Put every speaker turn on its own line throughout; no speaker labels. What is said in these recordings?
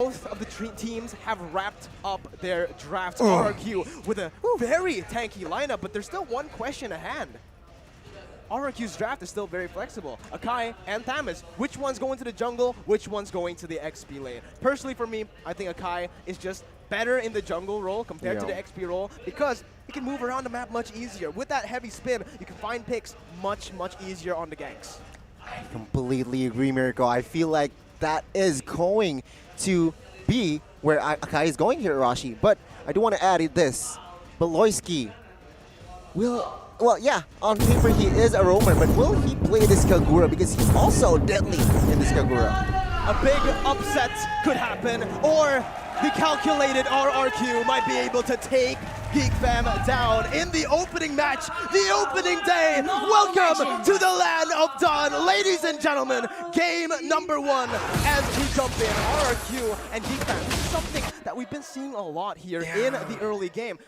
Both of the teams have wrapped up their draft RRQ with a very tanky lineup, but there's still one question at hand. RRQ's draft is still very flexible. Akai and Thamus, which one's going to the jungle, which one's going to the XP lane? Personally for me, I think Akai is just better in the jungle role compared to the XP role because he can move around the map much easier. With that heavy spin, you can find picks much easier on the ganks.
I completely agree, Miracle. I feel like that is going to be where Akai is going here, Rashi. But I do want to add this. Baloyskie well, yeah, on paper he is a roamer, but will he play this Kagura? Because he's also deadly in this Kagura.
A big upset could happen, or the calculated RRQ might be able to take geekfam down in the opening match, the opening day. Welcome to the land of Dawn, ladies and gentlemen. Game number 1 as we jump in. RRQ and geekfam. This is something that we've been seeing a lot here in the early game.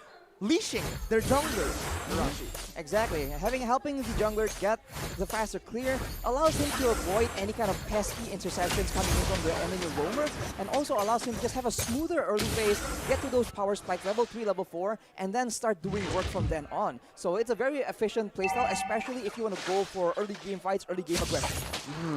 Leashing their junglers, Rashi.
Exactly. Helping the jungler get the faster clear allows him to avoid any kind of pesky interceptions coming in from the enemy roamer, and also allows him to just have a smoother early phase, get to those power spikes, level 3, level 4, and then start doing work from then on. So it's a very efficient playstyle, especially if you want to go for early game fights, early game aggression.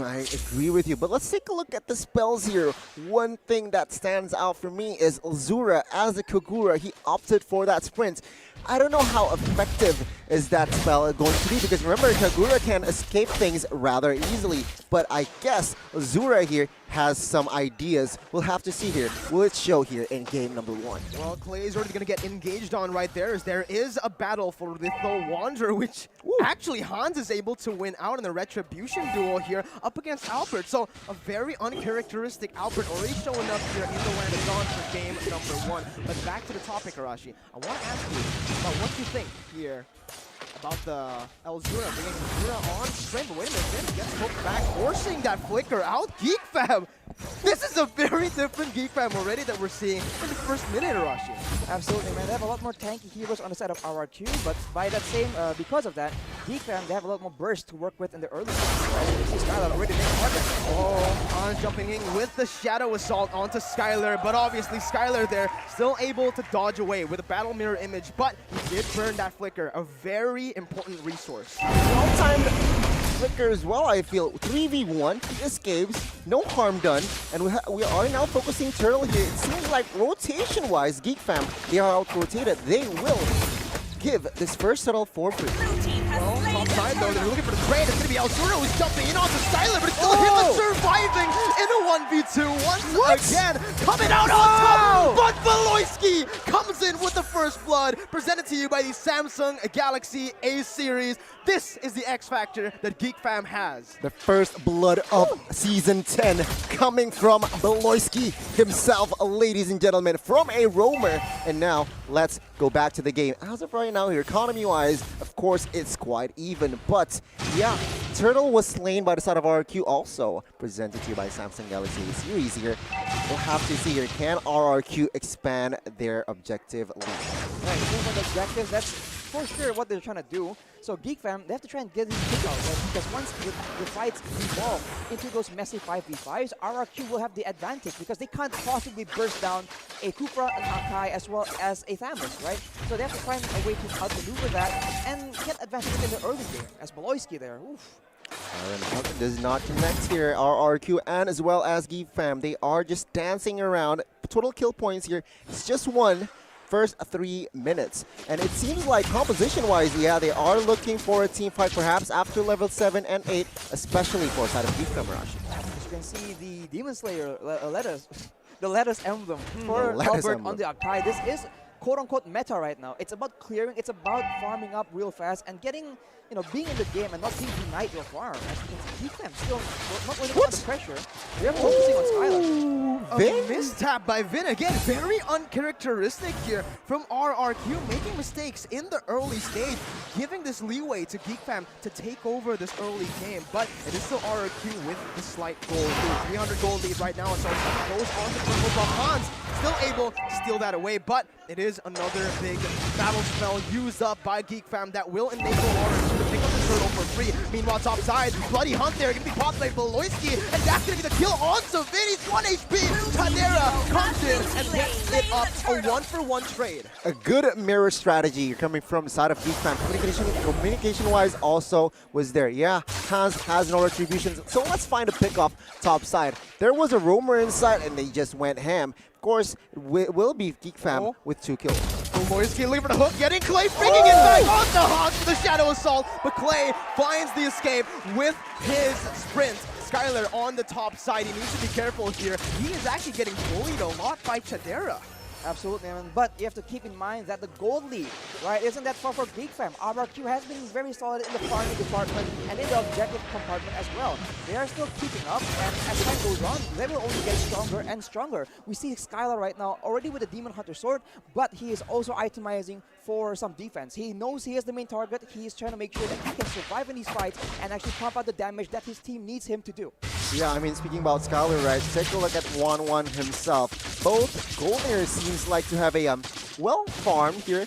I agree with you, but let's take a look at the spells here. One thing that stands out for me is Azura as a Kagura. He opted for that sprint. I don't know how effective is that spell going to be, because remember, Kagura can escape things rather easily, but I guess Azura here has some ideas. We'll have to see here. Will it show here in game number 1?
Well, Clay is already going to get engaged on right there, as there is a battle for Litho Wanderer, which actually Hans is able to win out in the Retribution duel here up against Albert. So a very uncharacteristic Albert already showing up here in the land of Dawn for game number 1. But back to the topic, Arashi. I want to ask you about what you think here about the Elzura bringing Elzura on stream. But wait a minute, Vin gets hooked back, forcing that flicker out. GeekFam! This is a very different GeekFam already that we're seeing in the first minute, Arashi.
Absolutely, man. They have a lot more tanky heroes on the side of RRQ, but by that same, because of that, geekfam, they have a lot more burst to work with in the early stages. Right? You see Skylar already making progress.
Oh, Hans jumping in with the Shadow Assault onto Skylar, but obviously Skylar there still able to dodge away with a Battle Mirror image, but he did burn that flicker, a very important resource.
All-time flicker as well, I feel. 3v1, he escapes, no harm done, and we are now focusing Turtle here. It seems like rotation-wise, geekfam, they are out-rotated. They will give this first shuttle for free.
Well, top side though, they're looking for the trade. It's going to be Elzura who's jumping in onto Skylar, but it's still him surviving in a 1v2 once again. Coming out on top, but Baloyskie comes in with the first blood. Presented to you by the Samsung Galaxy A series. This is the X Factor that geekfam has.
The first blood of Season 10 coming from Baloyskie himself, ladies and gentlemen, from a roamer. And now, let's go back to the game. As of right now here, economy-wise, of course, it's quite even. But, yeah, Turtle was slain by the side of RRQ, also presented to you by Samsung Galaxy A series here. We'll have to see here, can RRQ expand their objective lead?
Right, in terms of objectives, that's for sure what they're trying to do. So geekfam, they have to try and get these kick out, right? Because once the fights evolve into those messy 5v5s, RRQ will have the advantage because they can't possibly burst down a Kufra, an Akai, as well as a Thamus, right? So they have to find a way to outmaneuver that and get advantage in the early game, as Baloyskie there. Oof.
Aaron does not connect here. RRQ and as well as geekfam, they are just dancing around. Total kill points here, it's just 1. First 3 minutes. And it seems like composition-wise, yeah, they are looking for a team fight perhaps after level 7 and 8, especially for side of geekfam, Rashi.
As you can see, the Demon Slayer the lettuce emblem for Albert on the Akai. This is quote-unquote meta right now. It's about clearing, it's about farming up real fast and getting, you know, being in the game and not being denied your farm. As you can see, geekfam still not really under pressure. They're focusing on Skylar.
A mistap by Vin again, very uncharacteristic here from RRQ, making mistakes in the early stage, giving this leeway to geekfam to take over this early game. But it is still RRQ with the slight goal lead. 300 gold lead right now, so it goes on to Purple Buff. Hans still able to steal that away, but it is another big battle spell used up by geekfam that will enable RRQ to pick up the turtle for free. Meanwhile, top side, Bloody Hunt there, going to be popped by Baloyskie, and that's going to be the kill onto Vin. He's 1 HP. Tadera it up a 1-for-1 trade.
A good mirror strategy coming from the side of geekfam. Communication-wise also was there. Yeah, Hans has no retributions. So let's find a pick off top side. There was a roamer inside and they just went ham. Of course, it will be geekfam with 2 kills.
baloyskie looking for the hook, getting Clay, freaking it back onto Hans for the Shadow Assault, but Clay finds the escape with his sprint. Skylar on the top side, he needs to be careful here. He is actually getting bullied a lot by Chadera.
Absolutely, man. But you have to keep in mind that the gold lead, right, isn't that far for geekfam. RRQ has been very solid in the farming department and in the objective compartment as well. They are still keeping up, and as time goes on, they will only get stronger and stronger. We see Skylar right now already with the Demon Hunter sword, but he is also itemizing for some defense. He knows he is the main target. He is trying to make sure that he can survive in these fights and actually pump out the damage that his team needs him to do.
Yeah, I mean, speaking about Skylar, right, take a look at 1-1 himself. Both golders seems like to have a well farmed here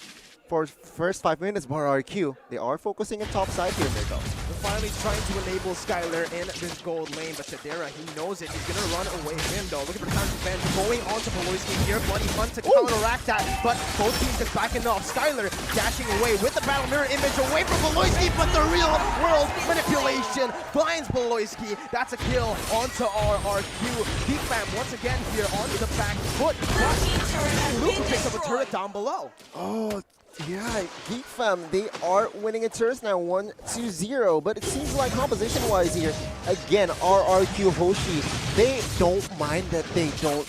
for first 5 minutes. But RRQ, they are focusing on top side here, Mirko.
They're finally trying to enable Skylar in this gold lane, but Chadera, he knows it. He's going to run away from him, though. Looking for counter defense, going on to baloyskie here. Bloody Hunt to counteract that, but both teams just backing off. Skylar dashing away with the battle mirror image away from baloyskie, but the real world manipulation finds baloyskie. That's a kill onto RRQ. geekfam once again here onto the back foot. Luke picks up a turret down below.
Oh, yeah, geekfam, they are winning in turns now, 1-0. But it seems like composition-wise here, again, RRQ Hoshi, they don't mind that they don't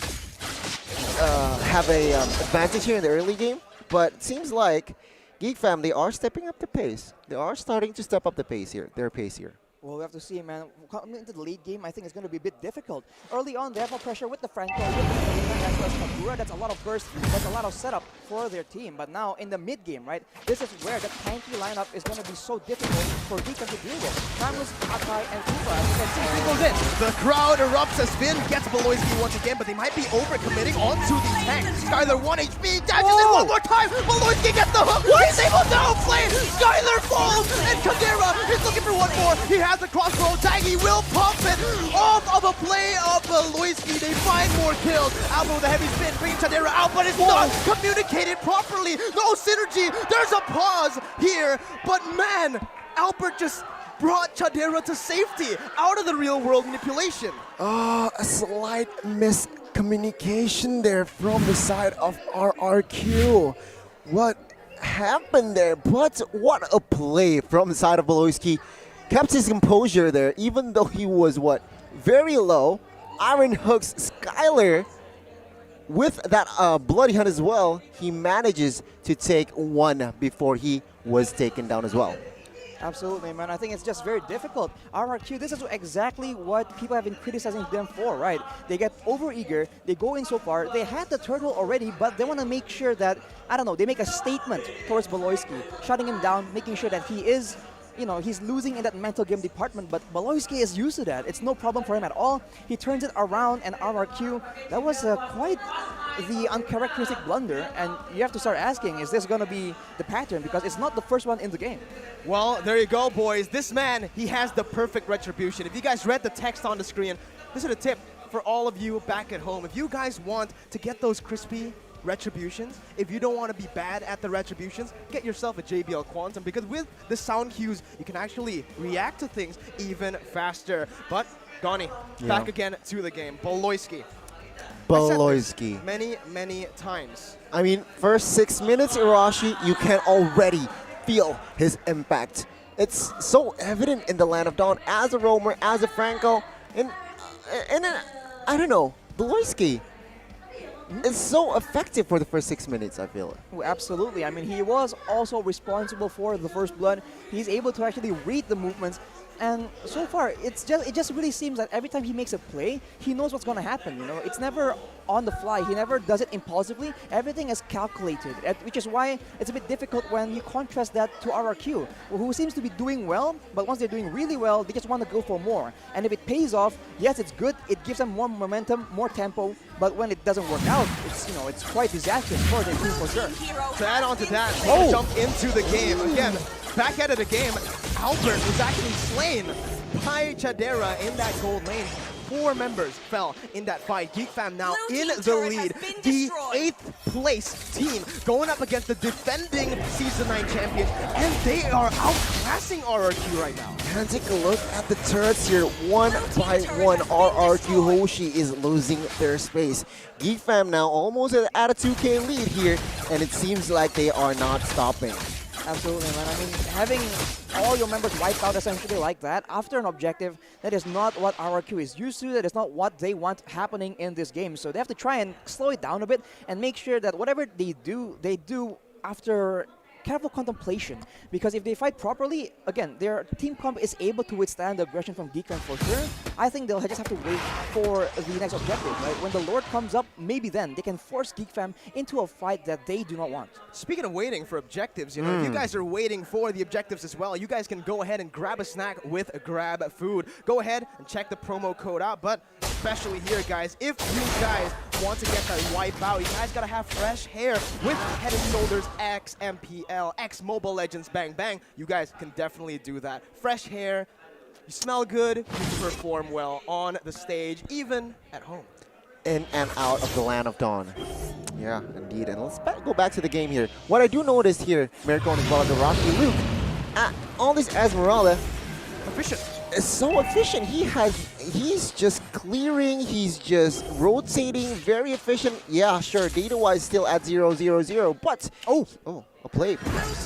have a advantage here in the early game. But it seems like geekfam, they are stepping up the pace. They are starting to step up the pace here, their pace here.
Well, we have to see, man. Coming into the late game, I think it's going to be a bit difficult. Early on, they have more pressure with the Franco, with the Pinaiyak, as well as Kagura. That's a lot of burst, that's a lot of setup for their team. But now, in the mid-game, right, this is where the tanky lineup is going to be so difficult for geekfam to deal with. Camus, Akai, and Kuba, as you can see, he goes in.
The crowd erupts as Finn gets baloyskie once again, but they might be overcommitting onto the tank. Skylar 1 HP, dashes in one more time. baloyskie gets the hook. He's able to outplay. Skylar falls, and Kadera is looking for one more. He has the crossbow tag. He will pump it off of a play of baloyskie. They find more kills. Alba with a heavy spin, bringing Chadera out, but it's not communicated properly. No synergy. There's a pause here, but man, Albert just brought Chadera to safety out of the real world manipulation.
A slight miscommunication there from the side of RRQ. What happened there? But what a play from the side of baloyskie. Kept his composure there, even though he was, very low. Iron hooks Skylar with that Bloody Hunt as well. He manages to take one before he was taken down as well.
Absolutely, man. I think it's just very difficult. RRQ, this is exactly what people have been criticizing them for, right? They get over-eager, they go in so far, they had the turtle already, but they want to make sure that, I don't know, they make a statement towards baloyskie, shutting him down, making sure that he is, you know, he's losing in that mental game department, but baloyskie is used to that. It's no problem for him at all. He turns it around, and RRQ, that was quite the uncharacteristic blunder, and you have to start asking, is this going to be the pattern? Because it's not the first one in the game.
Well, there you go, boys. This man, he has the perfect retribution. If you guys read the text on the screen, this is a tip for all of you back at home. If you guys want to get those crispy retributions, if you don't want to be bad at the retributions, get yourself a JBL Quantum, because with the sound cues, you can actually react to things even faster. But, Donnie, back again to the game. baloyskie.
Baloyskie.
Many times.
I mean, first 6 minutes, Irashi, you can already feel his impact. It's so evident in the Land of Dawn as a roamer, as a Franco, and I don't know, baloyskie is so effective for the first 6 minutes, I feel.
Oh, absolutely. I mean, he was also responsible for the first blood. He's able to actually read the movements. And so far, it just really seems that every time he makes a play, he knows what's going to happen. You know, it's never on the fly. He never does it impulsively. Everything is calculated, which is why it's a bit difficult when you contrast that to RRQ, who seems to be doing well, but once they're doing really well, they just want to go for more. And if it pays off, yes, it's good. It gives them more momentum, more tempo. But when it doesn't work out, it's quite disastrous for their team for sure.
To add on to that, they jump into the game again. Back out of the game, Albert was actually slain by Chadera in that gold lane. 4 members fell in that fight. GeekFam now
Blue
in
team
the
turret
lead.
has been
The
destroyed.
8th place team going up against the defending Season 9 champions, and they are outclassing RRQ right now.
And take a look at the turrets here. One by one, RRQ Hoshi is losing their space. GeekFam now almost at a 2K lead here, and it seems like they are not stopping.
Absolutely, man. I mean, having all your members wiped out essentially like that after an objective, that is not what RRQ is used to. That is not what they want happening in this game. So they have to try and slow it down a bit and make sure that whatever they do after careful contemplation. Because if they fight properly, again, their team comp is able to withstand the aggression from GeekFam for sure. I think they'll just have to wait for the next objective, right? When the Lord comes up, maybe then they can force GeekFam into a fight that they do not want.
Speaking of waiting for objectives, you know, if you guys are waiting for the objectives as well, you guys can go ahead and grab a snack with Grab Food. Go ahead and check the promo code out, but especially here, guys, if you guys want to get that wipe out, you guys gotta have fresh hair with Head & Shoulders X MPL, X Mobile Legends Bang Bang. You guys can definitely do that. Fresh hair, you smell good, you perform well on the stage, even at home.
In and out of the land of dawn. Yeah, indeed. And let's go back to the game here. What I do notice here, Mirko as well as Rocky Luke, all this Esmeralda
Efficient.
is so efficient. He's just clearing, he's just rotating, very efficient. Yeah, sure, data-wise still at 0-0-0, but a play.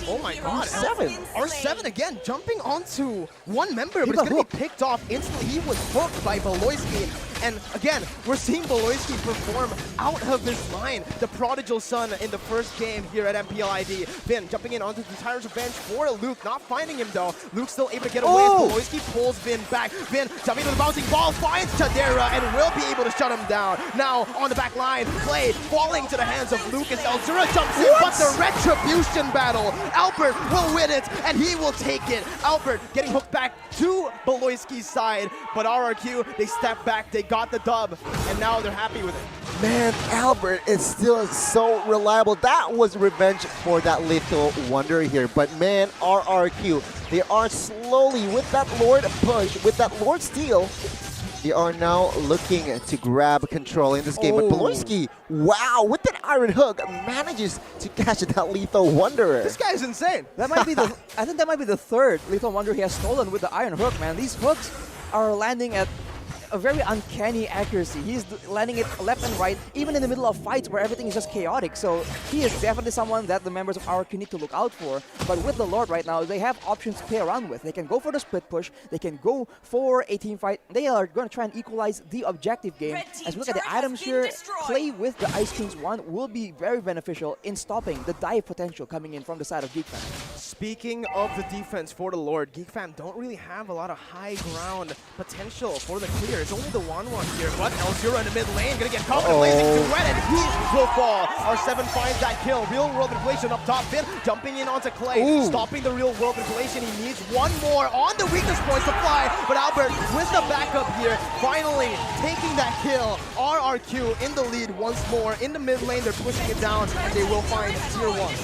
Oh my god,
R7.
R7 again, jumping onto one member, but it's going to be picked off instantly. He was hooked by Baloyskie. And again, we're seeing Baloyskie perform out of his mind. The prodigal son in the first game here at MPLID. Vin jumping in onto the Tyrant's Revenge for Luke, not finding him though. Luke's still able to get away as Baloyskie pulls Vin back. Vin jumping to the bouncing ball, finds Tadera and will be able to shut him down. Now on the back line, play falling to the hands of Lucas. Elzura jumps in, but the retribution battle. Albert will win it, and he will take it. Albert getting hooked back to Baloyskie's side, but RRQ, they step back, they got the dub, and now they're happy with it.
Man, Albert is still so reliable. That was revenge for that little wonder here. But man, RRQ, they are slowly, with that Lord push, with that Lord steal, they are now looking to grab control in this game. But Baloyskie, wow, with that iron hook, manages to catch that lethal wanderer.
This guy's insane.
That might be the. I think that might be the third lethal wonder he has stolen with the iron hook, man. These hooks are landing at a very uncanny accuracy. He's landing it left and right, even in the middle of fights where everything is just chaotic. So he is definitely someone that the members of RRQ need to look out for. But with the Lord right now, they have options to play around with. They can go for the split push. They can go for a team fight. They are going to try and equalize the objective game. As we look at the items here, play with the Ice King's Wand will be very beneficial in stopping the dive potential coming in from the side of GeekFam.
Speaking of the defense for the Lord, GeekFam don't really have a lot of high ground potential for the clear. It's only the 1-1 here, but Elzura in the mid lane gonna get caught in a blazing duet, and he will fall. R7 finds that kill. Real world manipulation up top. Finn jumping in onto Clay, stopping the real world manipulation. He needs one more on the weakness points to fly, but Albert with the backup here, finally taking that kill. RRQ in the lead once more. In the mid lane, they're pushing it down, and they will find tier 1.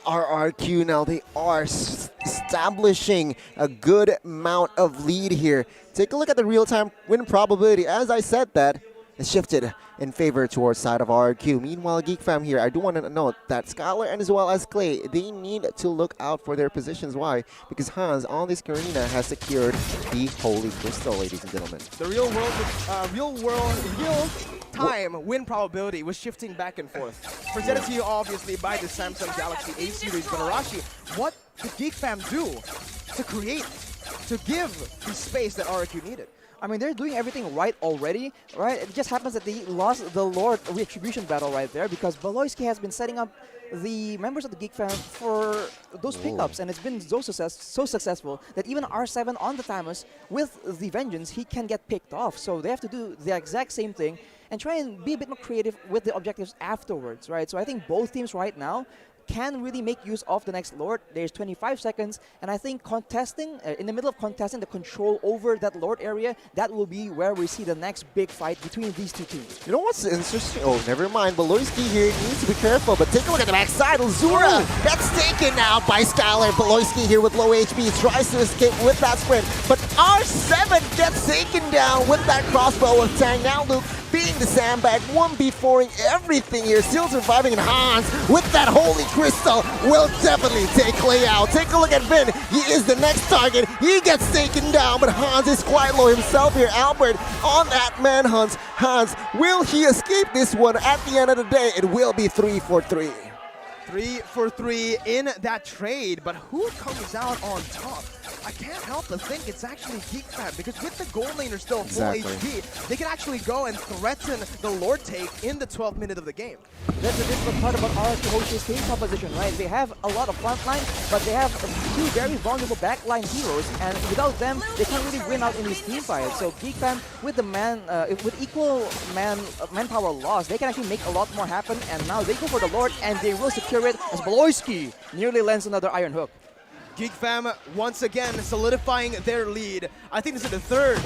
RRQ now, they are establishing a good amount of lead here. Take a look at the real-time win probability. As I said that, it's shifted in favor towards side of RRQ. Meanwhile, GeekFam here, I do want to note that Skylar and as well as Clay, they need to look out for their positions. Why? Because Hans on this arena has secured the Holy Crystal, ladies and gentlemen.
The real-time win probability was shifting back and forth. Presented to you, obviously, by the Samsung Galaxy A series. But Arashi, what did GeekFam do to give the space that RRQ needed?
I mean, they're doing everything right already, right? It just happens that they lost the Lord Retribution battle right there because Baloyskie has been setting up the members of the GeekFam for those pickups, and it's been so successful that even R7 on the Thamus with the Vengeance, he can get picked off. So they have to do the exact same thing and try and be a bit more creative with the objectives afterwards, right? So I think both teams right now can really make use of the next Lord. There's 25 seconds, and I think contesting, in the middle of contesting the control over that Lord area, that will be where we see the next big fight between these two teams.
You know what's interesting? Oh, never mind. Baloyskie here needs to be careful, but take a look at the backside. Uzura gets taken now by Skylar. Baloyskie here with low HP tries to escape with that sprint, but R7 gets taken down with that crossbow of Tang. Now Luke being the sandbag, 1v4ing everything here, still surviving, and Hans with that holy crystal will definitely take Clay out. Take a look at Vin, he is the next target, he gets taken down, but Hans is quite low himself here. Albert on that manhunt. Hans, will he escape this one? At the end of the day, it will be 3 for 3.
3 for 3 in that trade, but who comes out on top? I can't help but think it's actually geekfam, because with the gold laner still full HP, they can actually go and threaten the Lord take in the 12th minute of the game.
That's the difficult part about RRQ Hoshi's team composition, right? They have a lot of frontline, but they have two very vulnerable backline heroes, and without them, they can't really win out in these team fights. So geekfam, with the with equal manpower loss, they can actually make a lot more happen, and now they go for the Lord, and they will secure it as Baloyskie nearly lands another Iron Hook.
geekfam once again solidifying their lead. I think this is the third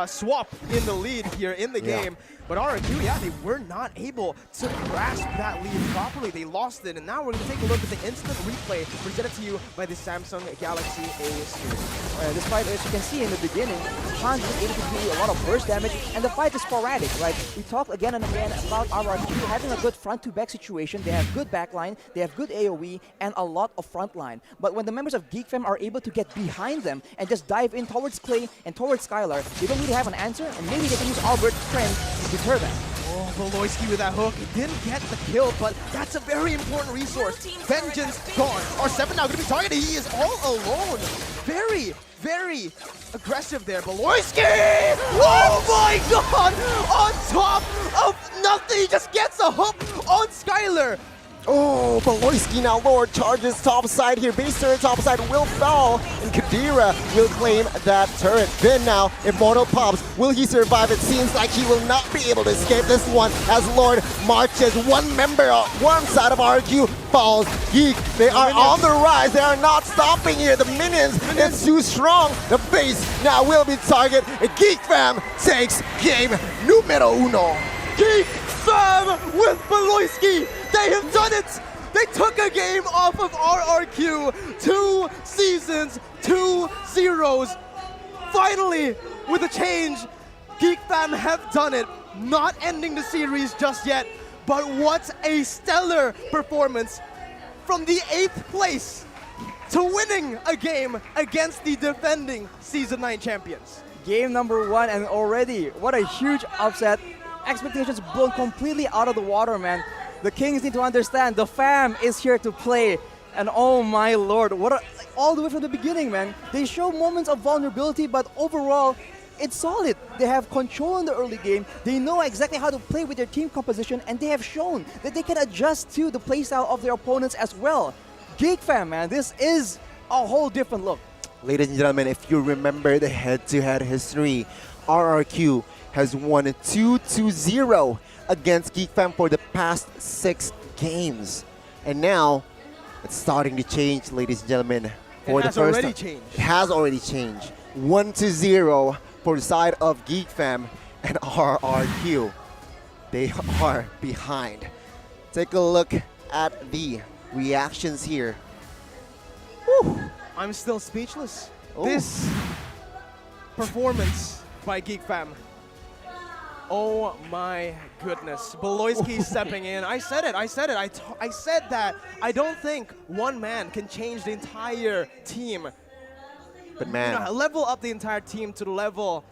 swap in the lead here in the game. But RRQ, yeah, they were not able to grasp that lead properly. They lost it, and now we're going to take a look at the instant replay presented to you by the Samsung Galaxy A series.
Despite, as you can see in the beginning, Hans was able to do a lot of burst damage, and the fight is sporadic, right? We talked again and again about RRQ having a good front-to-back situation. They have good backline, they have good AoE, and a lot of frontline. But when the members of geekfam are able to get behind them and just dive in towards Clay and towards Skylar, they don't really have an answer, and maybe they can use Albert's strength to deter them.
Oh, Baloyskie with that hook. He didn't get the kill, but that's a very important resource. Vengeance gone. R7 now going to be targeted. He is all alone. Very, very aggressive there. Baloyskie! Oh my god! On top of nothing. He just gets a hook on Skylar.
Oh, Baloyskie now Lord charges top side here. Base turret top side will fall, and Kadira will claim that turret. Then now, if Mortal pops, will he survive? It seems like he will not be able to escape this one as Lord marches. One member on one side of RQ falls. Geek, they are on the rise. They are not stopping here. The minions, it's too strong. The base now will be target. And geekfam takes game numero uno.
geekfam with Baloyskie. They have done it! They took a game off of RRQ. 2 seasons, 2 zeros. Finally, with a change, geekfam have done it. Not ending the series just yet, but what a stellar performance from the 8th place to winning a game against the defending Season 9 champions.
Game number 1, and already, what a huge upset. Expectations blown completely out of the water, man. The Kings need to understand the fam is here to play. And oh my lord, all the way from the beginning, man. They show moments of vulnerability, but overall, it's solid. They have control in the early game. They know exactly how to play with their team composition, and they have shown that they can adjust to the playstyle of their opponents as well. geekfam, man, this is a whole different look.
Ladies and gentlemen, if you remember the head-to-head history, RRQ has won 2-0 against geekfam for the past 6 games. And now, it's starting to change, ladies and gentlemen.
It has already changed.
It has already changed. 1-0 for the side of geekfam and RRQ. They are behind. Take a look at the reactions here. Whew.
I'm still speechless.
Oh.
This performance by geekfam. Oh my goodness. Baloyskie stepping in. I said it. I said that I don't think one man can change the entire team.
But man,
Level up the entire team to the level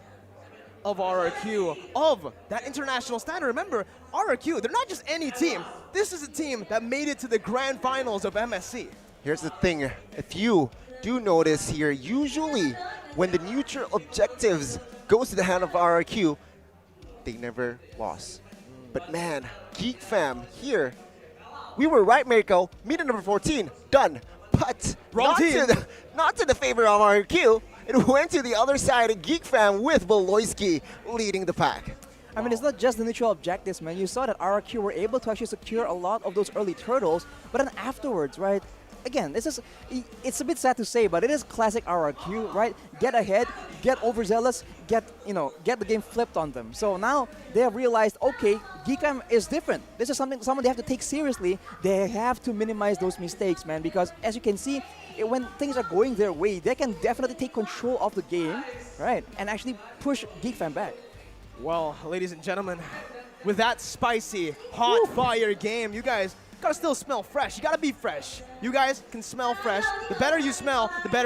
of RRQ, of that international standard. Remember, RRQ, they're not just any team. This is a team that made it to the grand finals of MSC.
here's the thing. If you do notice here, usually when the neutral objectives goes to the hand of RRQ, they never lost. But man, geekfam here, we were right, Mirko. Meter number 14, done. But not to the favor of RRQ. It went to the other side of geekfam with Baloyskie leading the pack.
I mean, it's not just the neutral objectives, man. You saw that RRQ were able to actually secure a lot of those early turtles, but then afterwards, right? Again, it's a bit sad to say, but it is classic RRQ, right? Get ahead, get overzealous, get the game flipped on them. So now they have realized, okay, geekfam is different. This is someone they have to take seriously. They have to minimize those mistakes, man, because as you can see, when things are going their way, they can definitely take control of the game, right? And actually push geekfam back.
Well, ladies and gentlemen, with that spicy, hot fire game, you guys gotta still smell fresh. You gotta be fresh. You guys can smell fresh. The better you smell, the better